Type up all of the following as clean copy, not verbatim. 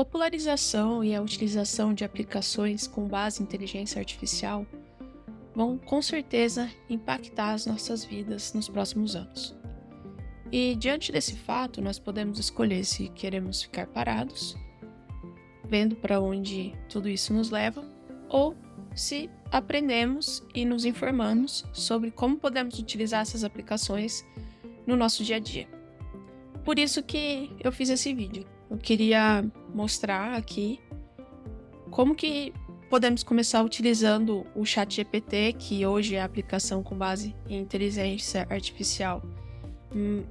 popularização e a utilização de aplicações com base em inteligência artificial vão com certeza impactar as nossas vidas nos próximos anos. E diante desse fato, nós podemos escolher se queremos ficar parados, vendo para onde tudo isso nos leva, ou se aprendemos e nos informamos sobre como podemos utilizar essas aplicações no nosso dia a dia. Por isso que eu fiz esse vídeo. Eu queria mostrar aqui como que podemos começar utilizando o ChatGPT, que hoje é a aplicação com base em inteligência artificial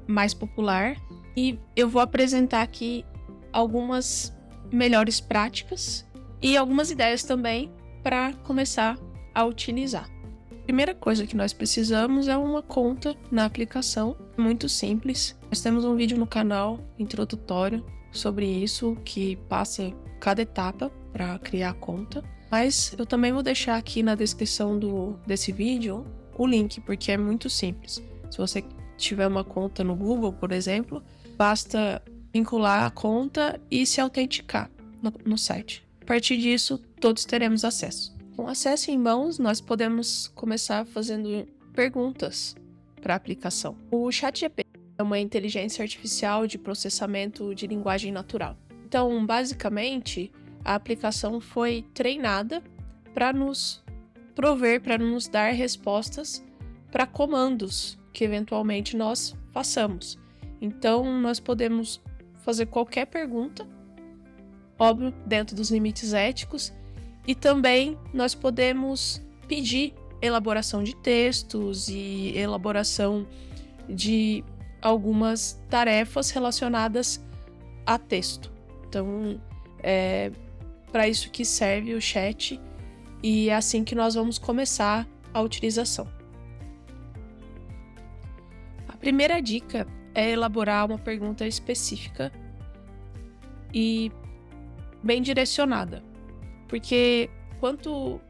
mais popular. E eu vou apresentar aqui algumas melhores práticas e algumas ideias também para começar a utilizar. A primeira coisa que nós precisamos é uma conta na aplicação, muito simples. Nós temos um vídeo no canal introdutório sobre isso, que passa cada etapa para criar a conta. Mas eu também vou deixar aqui na descrição desse vídeo o link, porque é muito simples. Se você tiver uma conta no Google, por exemplo, basta vincular a conta e se autenticar no site. A partir disso, todos teremos acesso. Com acesso em mãos, nós podemos começar fazendo perguntas para a aplicação. O ChatGPT é uma inteligência artificial de processamento de linguagem natural. Então, basicamente, a aplicação foi treinada para nos prover, para nos dar respostas para comandos que eventualmente nós façamos. Então, nós podemos fazer qualquer pergunta, óbvio, dentro dos limites éticos, e também nós podemos pedir elaboração de textos e elaboração de algumas tarefas relacionadas a texto. Então, é para isso que serve o chat e é assim que nós vamos começar a utilização. A primeira dica é elaborar uma pergunta específica e bem direcionada, porque quanto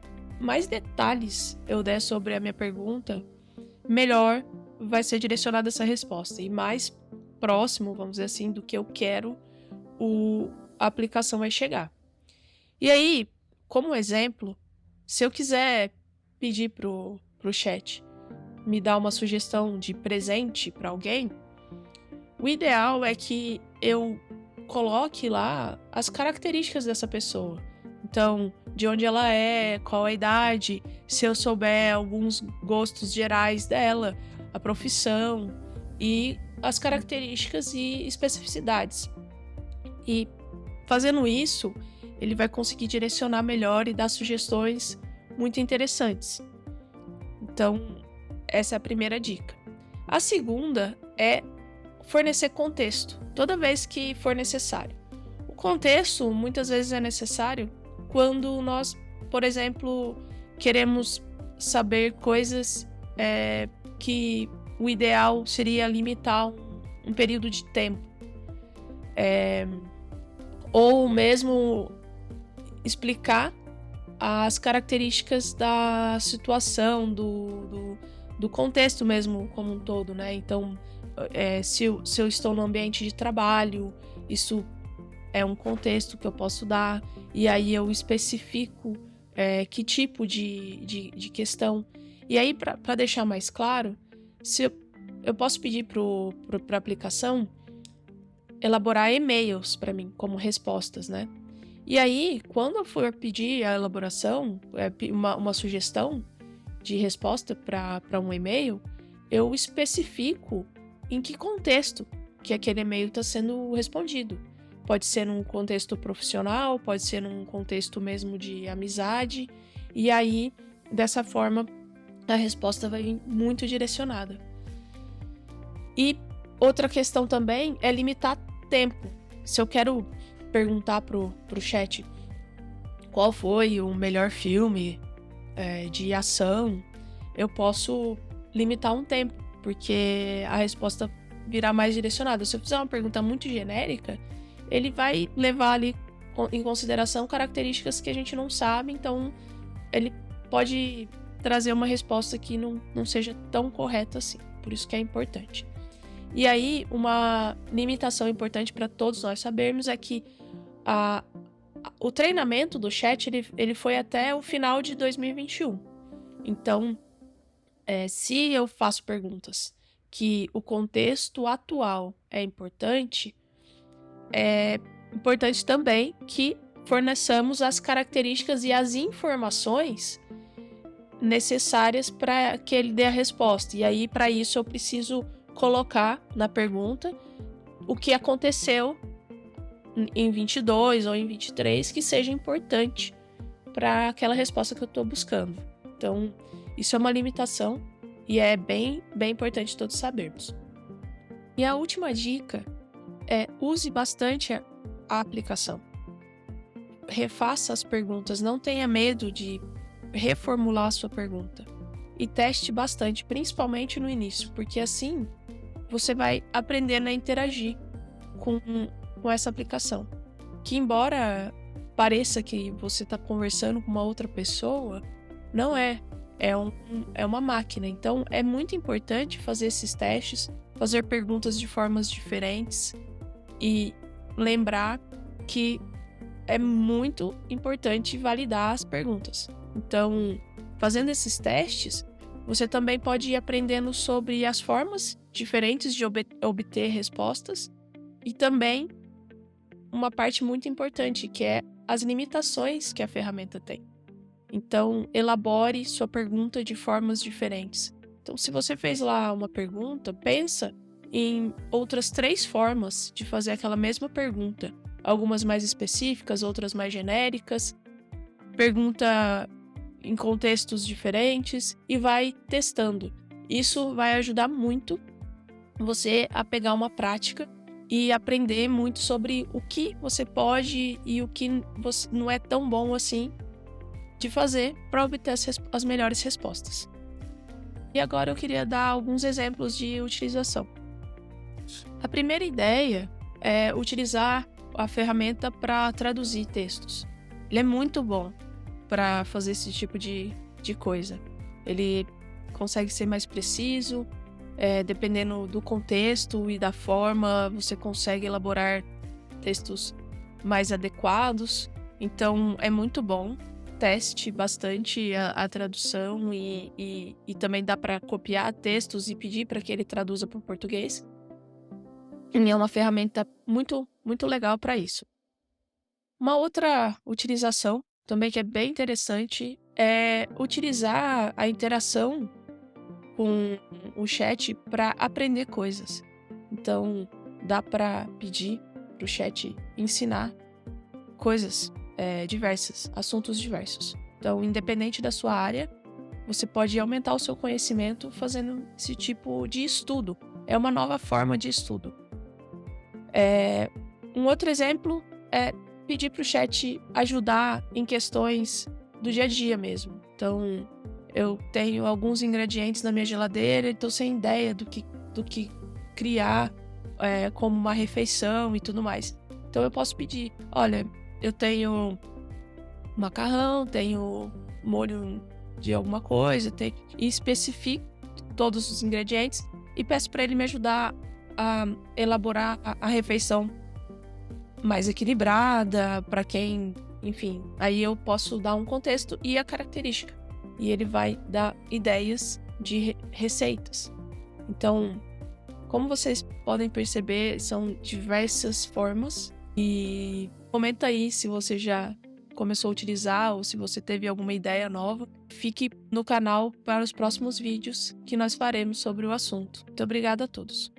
mais detalhes eu der sobre a minha pergunta, melhor vai ser direcionada essa resposta e mais próximo, vamos dizer assim, do que eu quero, a aplicação vai chegar. E aí, como exemplo, se eu quiser pedir pro chat me dar uma sugestão de presente para alguém, o ideal é que eu coloque lá as características dessa pessoa. Então, de onde ela é, qual a idade, se eu souber alguns gostos gerais dela, a profissão e as características e especificidades. E fazendo isso, ele vai conseguir direcionar melhor e dar sugestões muito interessantes. Então, essa é a primeira dica. A segunda é fornecer contexto, toda vez que for necessário. O contexto, muitas vezes, é necessário quando nós, por exemplo, queremos saber coisas que o ideal seria limitar um período de tempo. Ou mesmo explicar as características da situação, do contexto mesmo como um todo, né? Então, se eu estou no ambiente de trabalho, isso é um contexto que eu posso dar, e aí eu especifico que tipo de questão. E aí, para deixar mais claro, se eu posso pedir para a aplicação elaborar e-mails para mim como respostas, né? E aí, quando eu for pedir a elaboração, uma sugestão de resposta para um e-mail, eu especifico em que contexto que aquele e-mail está sendo respondido. Pode ser num contexto profissional, pode ser num contexto mesmo de amizade, e aí, dessa forma, a resposta vai vir muito direcionada. E outra questão também é limitar tempo. Se eu quero perguntar pro chat qual foi o melhor filme de ação, eu posso limitar um tempo, porque a resposta virá mais direcionada. Se eu fizer uma pergunta muito genérica, ele vai levar ali em consideração características que a gente não sabe, então ele pode trazer uma resposta que não seja tão correta assim. Por isso que é importante. E aí, uma limitação importante para todos nós sabermos é que O treinamento do chat, ele foi até o final de 2021. Então, se eu faço perguntas que o contexto atual é importante também que forneçamos as características e as informações necessárias para que ele dê a resposta. E aí, para isso, eu preciso colocar na pergunta o que aconteceu em 22 ou em 23 que seja importante para aquela resposta que eu estou buscando. Então, isso é uma limitação e é bem importante todos sabermos. E a última dica é: use bastante a aplicação. Refaça as perguntas, não tenha medo de reformular a sua pergunta. E teste bastante, principalmente no início, porque assim você vai aprendendo a interagir com essa aplicação. Que embora pareça que você está conversando com uma outra pessoa, não é. É uma máquina. Então é muito importante fazer esses testes, fazer perguntas de formas diferentes e lembrar que é muito importante validar as perguntas. Então, fazendo esses testes, você também pode ir aprendendo sobre as formas diferentes de obter respostas e também uma parte muito importante, que é as limitações que a ferramenta tem. Então, elabore sua pergunta de formas diferentes. Então, se você fez lá uma pergunta, pensa em outras 3 formas de fazer aquela mesma pergunta. Algumas mais específicas, outras mais genéricas. Pergunta em contextos diferentes e vai testando. Isso vai ajudar muito você a pegar uma prática e aprender muito sobre o que você pode e o que não é tão bom assim de fazer para obter as melhores respostas. E agora eu queria dar alguns exemplos de utilização. A primeira ideia é utilizar a ferramenta para traduzir textos. Ele é muito bom para fazer esse tipo de coisa. Ele consegue ser mais preciso, dependendo do contexto e da forma, você consegue elaborar textos mais adequados. Então, é muito bom. Teste bastante a tradução e também dá para copiar textos e pedir para que ele traduza para o português. E é uma ferramenta muito, muito legal para isso. Uma outra utilização também que é bem interessante é utilizar a interação com o chat para aprender coisas. Então, dá para pedir para o chat ensinar coisas diversas, assuntos diversos. Então, independente da sua área, você pode aumentar o seu conhecimento fazendo esse tipo de estudo. É uma nova forma de estudo. Um outro exemplo é pedir para o chat ajudar em questões do dia a dia mesmo. Então, eu tenho alguns ingredientes na minha geladeira e estou sem ideia do que criar como uma refeição e tudo mais. Então, eu posso pedir: olha, eu tenho macarrão, tenho molho de alguma coisa, e especifico todos os ingredientes e peço para ele me ajudar a elaborar a refeição mais equilibrada para quem, enfim, aí eu posso dar um contexto e a característica e ele vai dar ideias de receitas. Então, como vocês podem perceber, são diversas formas e comenta aí se você já começou a utilizar ou se você teve alguma ideia nova. Fique no canal para os próximos vídeos que nós faremos sobre o assunto. Muito obrigada a todos.